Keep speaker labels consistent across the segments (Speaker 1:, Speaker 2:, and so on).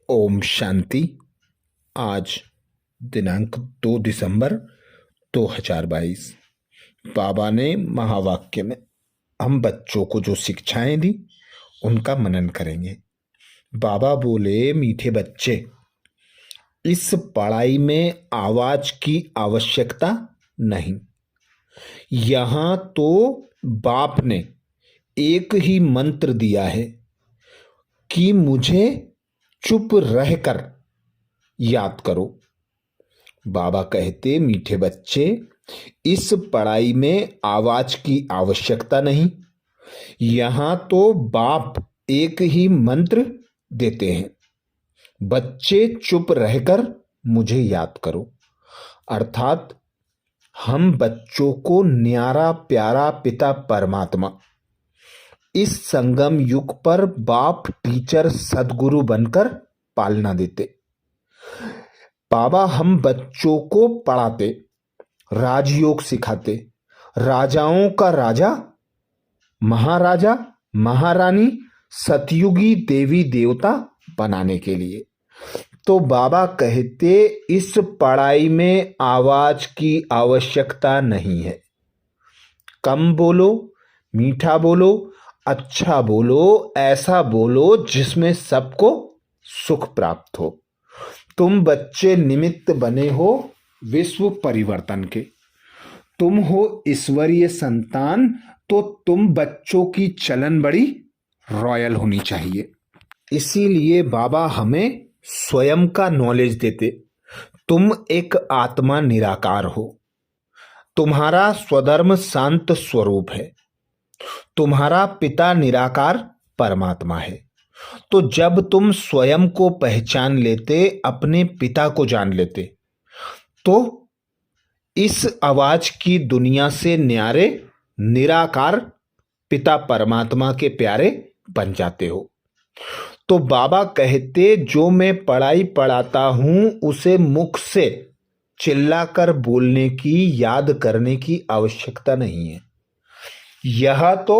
Speaker 1: ओम शांति। आज दिनांक 2 दिसंबर 2022। बाबा ने महावाक्य में हम बच्चों को जो शिक्षाएं दी उनका मनन करेंगे। बाबा बोले, मीठे बच्चे, इस पढ़ाई में आवाज की आवश्यकता नहीं। यहां तो बाप ने एक ही मंत्र दिया है कि मुझे चुप रहकर याद करो। बाबा कहते, मीठे बच्चे, इस पढ़ाई में आवाज की आवश्यकता नहीं। यहां तो बाप एक ही मंत्र देते हैं, बच्चे चुप रहकर मुझे याद करो। अर्थात हम बच्चों को न्यारा प्यारा पिता परमात्मा इस संगम युग पर बाप टीचर सदगुरु बनकर पालना देते। बाबा हम बच्चों को पढ़ाते, राजयोग सिखाते, राजाओं का राजा, महाराजा, महारानी, सतयुगी देवी देवता बनाने के लिए। तो बाबा कहते, इस पढ़ाई में आवाज की आवश्यकता नहीं है। कम बोलो, मीठा बोलो, अच्छा बोलो, ऐसा बोलो जिसमें सबको सुख प्राप्त हो। तुम बच्चे निमित्त बने हो विश्व परिवर्तन के। तुम हो ईश्वरीय संतान, तो तुम बच्चों की चलन बड़ी रॉयल होनी चाहिए। इसीलिए बाबा हमें स्वयं का नॉलेज देते। तुम एक आत्मा निराकार हो। तुम्हारा स्वधर्म शांत स्वरूप है। तुम्हारा पिता निराकार परमात्मा है। तो जब तुम स्वयं को पहचान लेते, अपने पिता को जान लेते, तो इस आवाज की दुनिया से न्यारे निराकार पिता परमात्मा के प्यारे बन जाते हो। तो बाबा कहते, जो मैं पढ़ाई पढ़ाता हूं उसे मुख से चिल्लाकर बोलने की, याद करने की आवश्यकता नहीं है। यह तो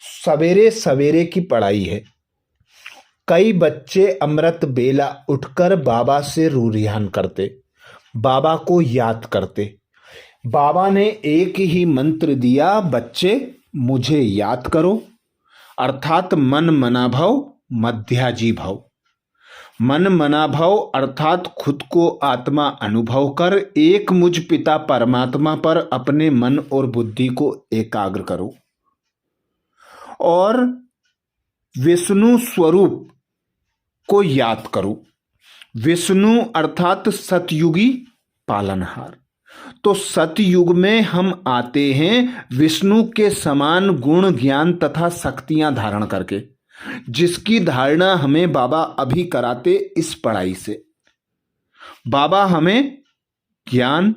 Speaker 1: सवेरे सवेरे की पढ़ाई है। कई बच्चे अमृत बेला उठकर बाबा से रूरियान करते, बाबा को याद करते। बाबा ने एक ही मंत्र दिया, बच्चे मुझे याद करो। अर्थात मन मना भाव, मध्याजी भाव। मन मना भाव अर्थात खुद को आत्मा अनुभव कर एक मुझ पिता परमात्मा पर अपने मन और बुद्धि को एकाग्र करो और विष्णु स्वरूप को याद करो। विष्णु अर्थात सतयुगी पालनहार। तो सतयुग में हम आते हैं विष्णु के समान गुण, ज्ञान तथा शक्तियां धारण करके, जिसकी धारणा हमें बाबा अभी कराते इस पढ़ाई से। बाबा हमें ज्ञान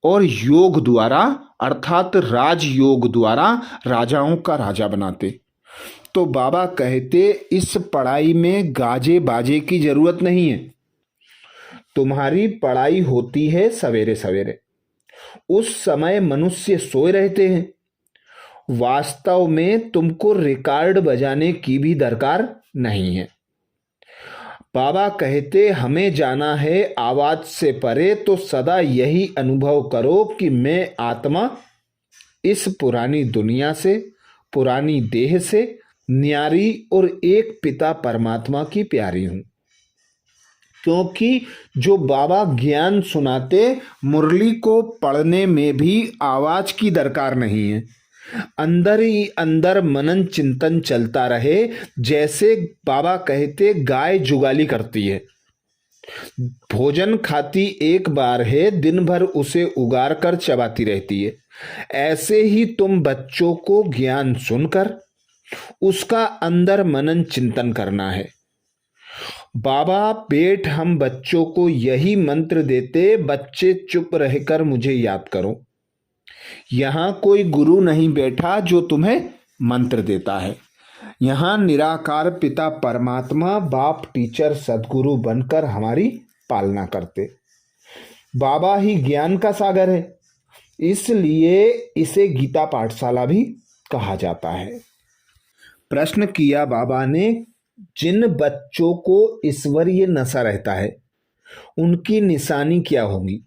Speaker 1: और योग द्वारा अर्थात राजयोग द्वारा राजाओं का राजा बनाते। तो बाबा कहते, इस पढ़ाई में गाजे बाजे की जरूरत नहीं है। तुम्हारी पढ़ाई होती है सवेरे सवेरे। उस समय मनुष्य सोए रहते हैं। वास्तव में तुमको रिकॉर्ड बजाने की भी दरकार नहीं है। बाबा कहते, हमें जाना है आवाज से परे, तो सदा यही अनुभव करो कि मैं आत्मा इस पुरानी दुनिया से, पुरानी देह से न्यारी और एक पिता परमात्मा की प्यारी हूं। क्योंकि जो बाबा ज्ञान सुनाते, मुरली को पढ़ने में भी आवाज की दरकार नहीं है। अंदर ही अंदर मनन चिंतन चलता रहे। जैसे बाबा कहते, गाय जुगाली करती है, भोजन खाती एक बार है, दिन भर उसे उगार कर चबाती रहती है। ऐसे ही तुम बच्चों को ज्ञान सुनकर उसका अंदर मनन चिंतन करना है। बाबा पेट हम बच्चों को यही मंत्र देते, बच्चे चुप रहकर मुझे याद करो। यहां कोई गुरु नहीं बैठा जो तुम्हें मंत्र देता है। यहां निराकार पिता परमात्मा बाप टीचर सदगुरु बनकर हमारी पालना करते। बाबा ही ज्ञान का सागर है, इसलिए इसे गीता पाठशाला भी कहा जाता है। प्रश्न किया बाबा ने, जिन बच्चों को ईश्वरीय नशा रहता है उनकी निशानी क्या होगी?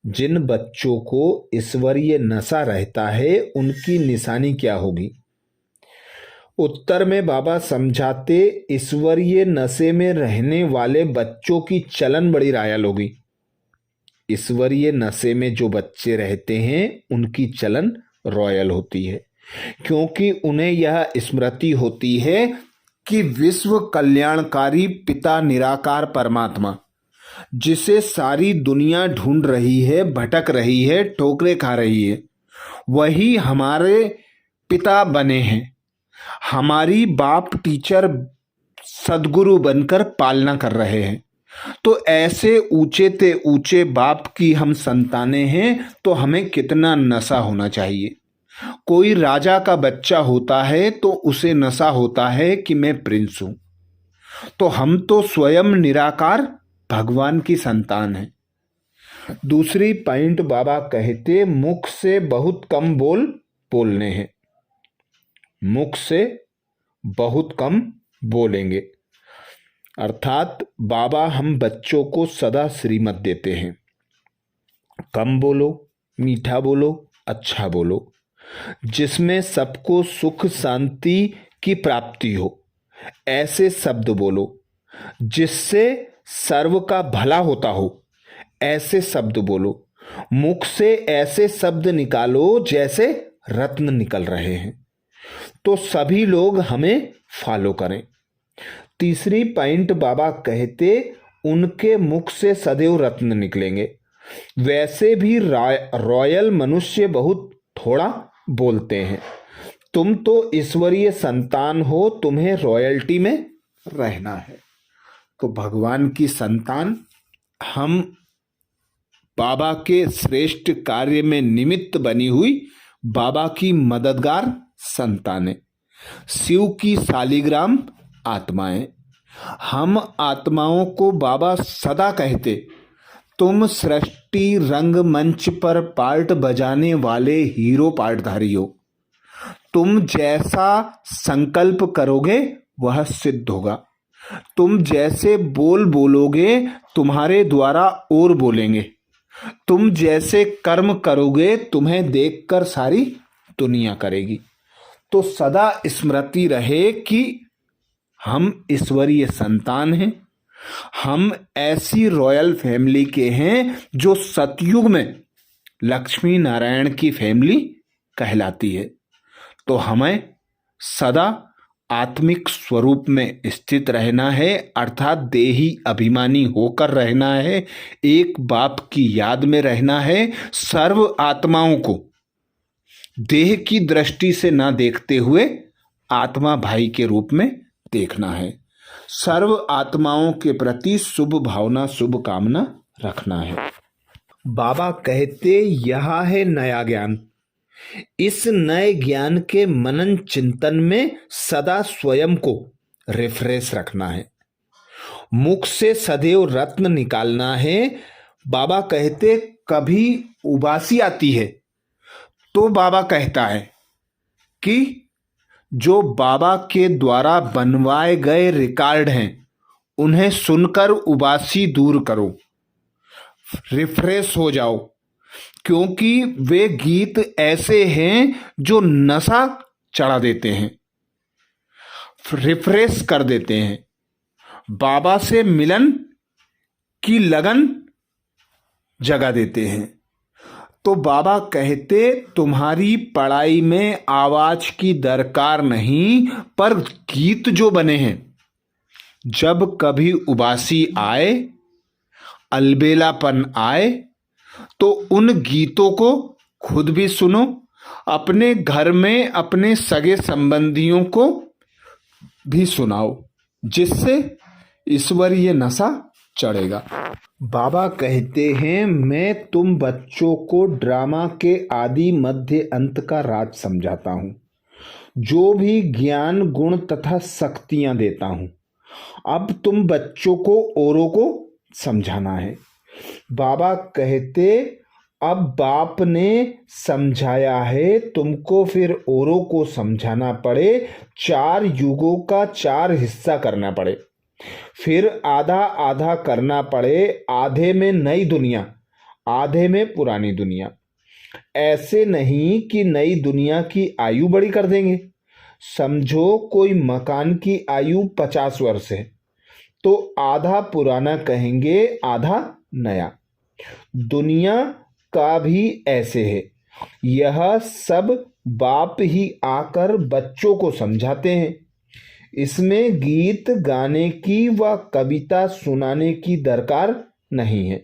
Speaker 1: जिन बच्चों को ईश्वरीय नशा रहता है उनकी निशानी क्या होगी? उत्तर में बाबा समझाते, ईश्वरीय नशे में रहने वाले बच्चों की चलन बड़ी रॉयल होगी। ईश्वरीय नशे में जो बच्चे रहते हैं उनकी चलन रॉयल होती है, क्योंकि उन्हें यह स्मृति होती है कि विश्व कल्याणकारी पिता निराकार परमात्मा, जिसे सारी दुनिया ढूंढ रही है, भटक रही है, ठोकरें खा रही है, वही हमारे पिता बने हैं। हमारी बाप टीचर सदगुरु बनकर पालना कर रहे हैं। तो ऐसे ऊंचे ते ऊंचे बाप की हम संतानें हैं, तो हमें कितना नशा होना चाहिए। कोई राजा का बच्चा होता है तो उसे नशा होता है कि मैं प्रिंस हूं। तो हम तो स्वयं निराकार भगवान की संतान हैं। दूसरी पॉइंट बाबा कहते, मुख से बहुत कम बोलने हैं। मुख से बहुत कम बोलेंगे, अर्थात बाबा हम बच्चों को सदा श्रीमत देते हैं, कम बोलो, मीठा बोलो, अच्छा बोलो, जिसमें सबको सुख शांति की प्राप्ति हो। ऐसे शब्द बोलो जिससे सर्व का भला होता हो। ऐसे शब्द बोलो। मुख से ऐसे शब्द निकालो जैसे रत्न निकल रहे हैं, तो सभी लोग हमें फॉलो करें। तीसरी पॉइंट बाबा कहते, उनके मुख से सदैव रत्न निकलेंगे। वैसे भी रॉयल मनुष्य बहुत थोड़ा बोलते हैं। तुम तो ईश्वरीय संतान हो, तुम्हें रॉयल्टी में रहना है। तो भगवान की संतान हम बाबा के श्रेष्ठ कार्य में निमित्त बनी हुई बाबा की मददगार संतानें, शिव की शालिग्राम आत्माएं। हम आत्माओं को बाबा सदा कहते, तुम सृष्टि रंगमंच पर पार्ट बजाने वाले हीरो पार्टधारी हो। तुम जैसा संकल्प करोगे वह सिद्ध होगा। तुम जैसे बोलोगे तुम्हारे द्वारा और बोलेंगे। तुम जैसे कर्म करोगे तुम्हें देखकर सारी दुनिया करेगी। तो सदा स्मृति रहे कि हम ईश्वरीय संतान हैं। हम ऐसी रॉयल फैमिली के हैं जो सतयुग में लक्ष्मी नारायण की फैमिली कहलाती है। तो हमें सदा आत्मिक स्वरूप में स्थित रहना है, अर्थात देही अभिमानी होकर रहना है। एक बाप की याद में रहना है। सर्व आत्माओं को देह की दृष्टि से ना देखते हुए आत्मा भाई के रूप में देखना है। सर्व आत्माओं के प्रति शुभ भावना, शुभ कामना रखना है। बाबा कहते, यह है नया ज्ञान। इस नए ज्ञान के मनन चिंतन में सदा स्वयं को रिफ्रेश रखना है। मुख से सदैव रत्न निकालना है। बाबा कहते, कभी उबासी आती है तो बाबा कहता है कि जो बाबा के द्वारा बनवाए गए रिकॉर्ड हैं उन्हें सुनकर उबासी दूर करो, रिफ्रेश हो जाओ, क्योंकि वे गीत ऐसे हैं जो नशा चढ़ा देते हैं, रिफ्रेश कर देते हैं। बाबा से मिलन की लगन जगा देते हैं। तो बाबा कहते, तुम्हारी पढ़ाई में आवाज की दरकार नहीं, पर गीत जो बने हैं, जब कभी उबासी आए, अलबेलापन आए, तो उन गीतों को खुद भी सुनो, अपने घर में अपने सगे संबंधियों को भी सुनाओ, जिससे ईश्वरीय नशा चढ़ेगा। बाबा कहते हैं, मैं तुम बच्चों को ड्रामा के आदि मध्य अंत का राज समझाता हूँ, जो भी ज्ञान गुण तथा शक्तियां देता हूँ। अब तुम बच्चों को औरों को समझाना है। बाबा कहते, अब बाप ने समझाया है, तुमको फिर औरों को समझाना पड़े, 4 युगों का 4 हिस्सा करना पड़े, फिर आधा आधा करना पड़े, आधे में नई दुनिया, आधे में पुरानी दुनिया। ऐसे नहीं कि नई दुनिया की आयु बड़ी कर देंगे। समझो कोई मकान की आयु 50 वर्ष है, तो आधा पुराना कहेंगे, आधा नया। दुनिया का भी ऐसे है। यह सब बाप ही आकर बच्चों को समझाते हैं। इसमें गीत गाने की व कविता सुनाने की दरकार नहीं है।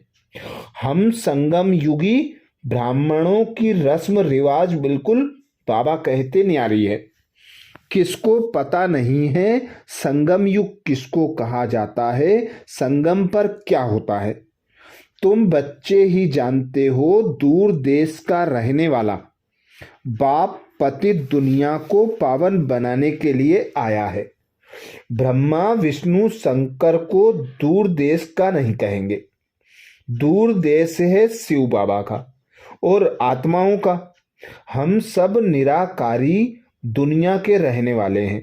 Speaker 1: हम संगम युगी ब्राह्मणों की रस्म रिवाज बिल्कुल बाबा कहते न्यारी है। किसको पता नहीं है संगम युग किसको कहा जाता है, संगम पर क्या होता है। तुम बच्चे ही जानते हो, दूर देश का रहने वाला बाप पतित दुनिया को पावन बनाने के लिए आया है। ब्रह्मा विष्णु शंकर को दूर देश का नहीं कहेंगे। दूर देश है शिव बाबा का और आत्माओं का। हम सब निराकारी दुनिया के रहने वाले हैं।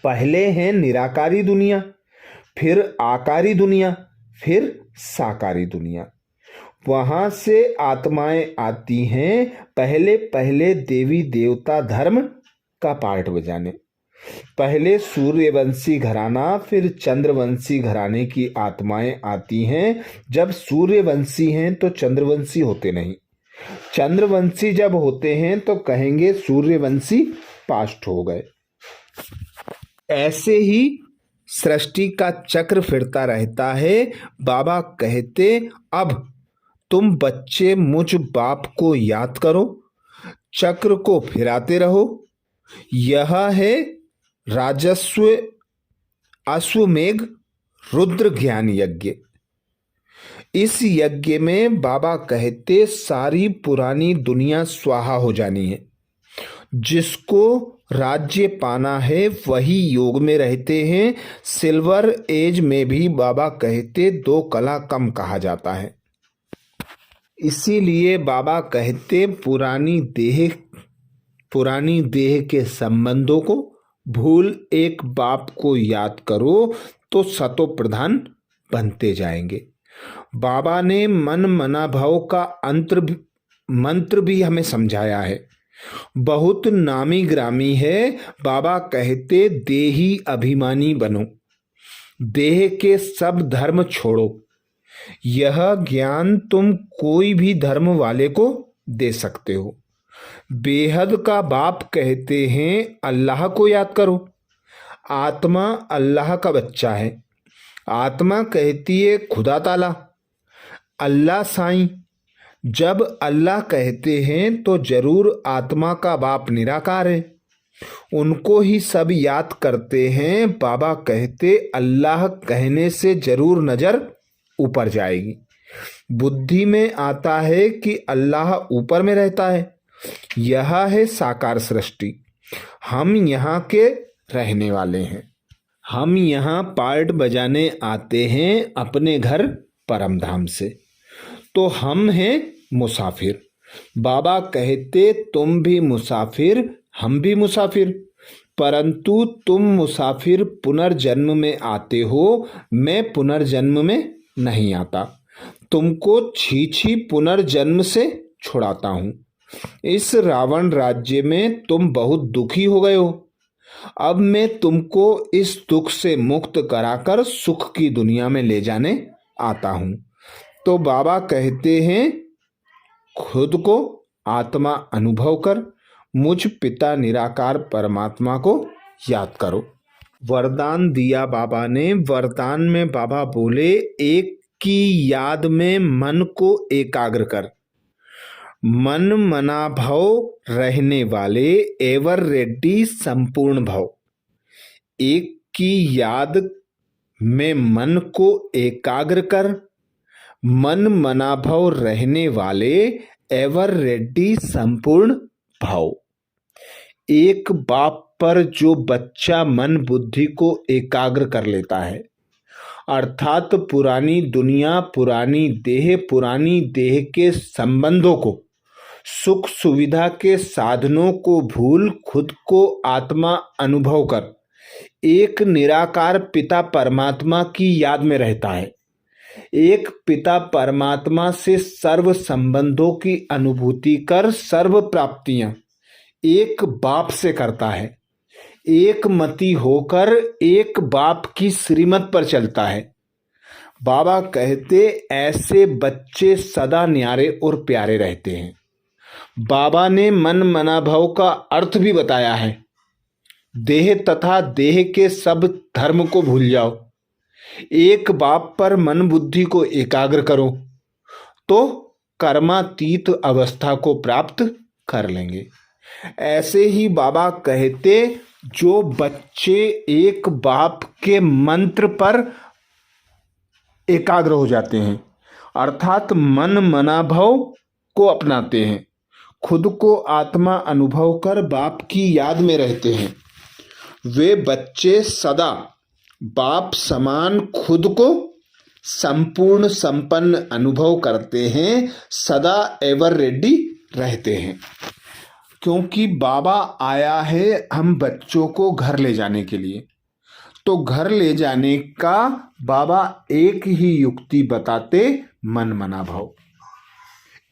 Speaker 1: पहले है निराकारी दुनिया, फिर आकारी दुनिया, फिर साकारी दुनिया। वहां से आत्माएं आती हैं, पहले पहले देवी देवता धर्म का पार्ट बजाने। पहले सूर्यवंशी घराना, फिर चंद्रवंशी घराने की आत्माएं आती हैं। जब सूर्यवंशी हैं तो चंद्रवंशी होते नहीं। चंद्रवंशी जब होते हैं तो कहेंगे सूर्यवंशी पास्ट हो गए। ऐसे ही सृष्टि का चक्र फिरता रहता है। बाबा कहते, अब तुम बच्चे मुझ बाप को याद करो, चक्र को फिराते रहो। यह है राजस्व अश्वमेघ रुद्र ज्ञान यज्ञ। इस यज्ञ में बाबा कहते सारी पुरानी दुनिया स्वाहा हो जानी है। जिसको राज्य पाना है वही योग में रहते हैं। सिल्वर एज में भी बाबा कहते 2 कला कम कहा जाता है। इसीलिए बाबा कहते पुरानी देह के संबंधों को भूल एक बाप को याद करो तो सतो प्रधान बनते जाएंगे। बाबा ने मन मना भाव का मंत्र भी हमें समझाया है। बहुत नामी ग्रामी है। बाबा कहते देही अभिमानी बनो, देह के सब धर्म छोड़ो। यह ज्ञान तुम कोई भी धर्म वाले को दे सकते हो। बेहद का बाप कहते हैं अल्लाह को याद करो। आत्मा अल्लाह का बच्चा है। आत्मा कहती है खुदा ताला, अल्लाह साईं। जब अल्लाह कहते हैं तो जरूर आत्मा का बाप निराकार है, उनको ही सब याद करते हैं। बाबा कहते अल्लाह कहने से जरूर नजर ऊपर जाएगी। बुद्धि में आता है कि अल्लाह ऊपर में रहता है। यह है साकार सृष्टि। हम यहाँ के रहने वाले हैं। हम यहाँ पार्ट बजाने आते हैं अपने घर परमधाम से, तो हम हैं मुसाफिर। बाबा कहते तुम भी मुसाफिर, हम भी मुसाफिर, परंतु तुम मुसाफिर पुनर्जन्म में आते हो, मैं पुनर्जन्म में नहीं आता। तुमको छी पुनर्जन्म से छुड़ाता हूँ। इस रावण राज्य में तुम बहुत दुखी हो गए हो। अब मैं तुमको इस दुख से मुक्त कराकर सुख की दुनिया में ले जाने आता हूँ। तो बाबा कहते हैं खुद को आत्मा अनुभव कर मुझ पिता निराकार परमात्मा को याद करो। वरदान दिया बाबा ने। वरदान में बाबा बोले एक की याद में मन को एकाग्र कर। मन मना भव रहने वाले एवर रेड्डी संपूर्ण भव। एक की याद में मन को एकाग्र कर, मन मना भव रहने वाले एवर रेड्डी संपूर्ण भाव। एक बाप पर जो बच्चा मन बुद्धि को एकाग्र कर लेता है, अर्थात पुरानी दुनिया, पुरानी देह के संबंधों को, सुख सुविधा के साधनों को भूल खुद को आत्मा अनुभव कर एक निराकार पिता परमात्मा की याद में रहता है। एक पिता परमात्मा से सर्व संबंधों की अनुभूति कर सर्व प्राप्तियां एक बाप से करता है। एक मति होकर एक बाप की श्रीमत पर चलता है। बाबा कहते ऐसे बच्चे सदा न्यारे और प्यारे रहते हैं। बाबा ने मन मनाभाव का अर्थ भी बताया है। देह तथा देह के सब धर्म को भूल जाओ, एक बाप पर मन बुद्धि को एकाग्र करो तो कर्मातीत अवस्था को प्राप्त कर लेंगे। ऐसे ही बाबा कहते जो बच्चे एक बाप के मंत्र पर एकाग्र हो जाते हैं, अर्थात मन मनाभाव को अपनाते हैं, खुद को आत्मा अनुभव कर बाप की याद में रहते हैं, वे बच्चे सदा बाप समान खुद को संपूर्ण संपन्न अनुभव करते हैं, सदा एवर रेडी रहते हैं। क्योंकि बाबा आया है हम बच्चों को घर ले जाने के लिए, तो घर ले जाने का बाबा एक ही युक्ति बताते, मन मना भाव।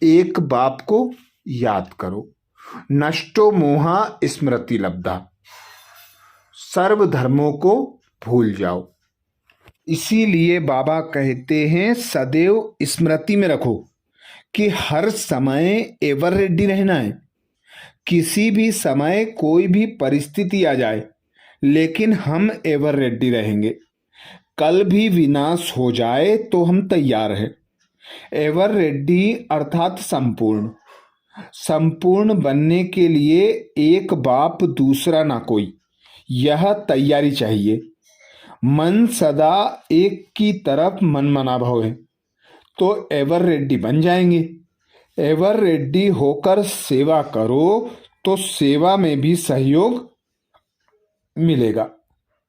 Speaker 1: एक बाप को याद करो, नष्टो मोहा स्मृति लब्धा, सर्व धर्मों को भूल जाओ। इसीलिए बाबा कहते हैं सदैव स्मृति में रखो कि हर समय एवर रेडी रहना है। किसी भी समय कोई भी परिस्थिति आ जाए, लेकिन हम एवर रेडी रहेंगे। कल भी विनाश हो जाए तो हम तैयार हैं। एवर रेडी अर्थात संपूर्ण। संपूर्ण बनने के लिए एक बाप दूसरा ना कोई, यह तैयारी चाहिए। मन सदा एक की तरफ मन मना भाव है तो एवर रेडी बन जाएंगे। एवर रेडी होकर सेवा करो तो सेवा में भी सहयोग मिलेगा,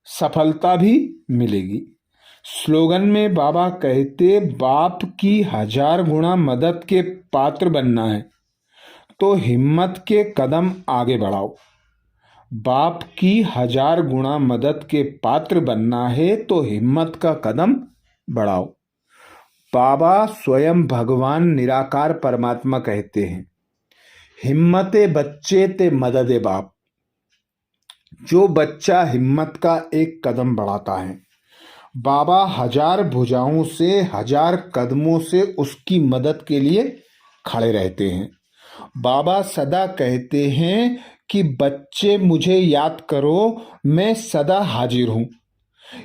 Speaker 1: सफलता भी मिलेगी। स्लोगन में बाबा कहते बाप की 1000 गुना मदद के पात्र बनना है तो हिम्मत के कदम आगे बढ़ाओ। बाप की 1000 गुना मदद के पात्र बनना है तो हिम्मत का कदम बढ़ाओ। बाबा स्वयं भगवान निराकार परमात्मा कहते हैं हिम्मते बच्चे ते मददे बाप। जो बच्चा हिम्मत का एक कदम बढ़ाता है, बाबा 1000 भुजाओं से 1000 कदमों से उसकी मदद के लिए खड़े रहते हैं। बाबा सदा कहते हैं कि बच्चे मुझे याद करो, मैं सदा हाजिर हूं।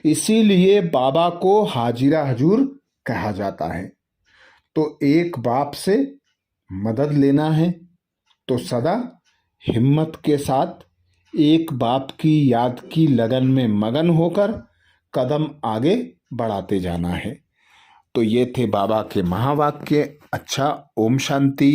Speaker 1: इसीलिए बाबा को हाजिरा हजूर कहा जाता है। तो एक बाप से मदद लेना है तो सदा हिम्मत के साथ एक बाप की याद की लगन में मगन होकर कदम आगे बढ़ाते जाना है। तो ये थे बाबा के महावाक्य। अच्छा, ओम शांति।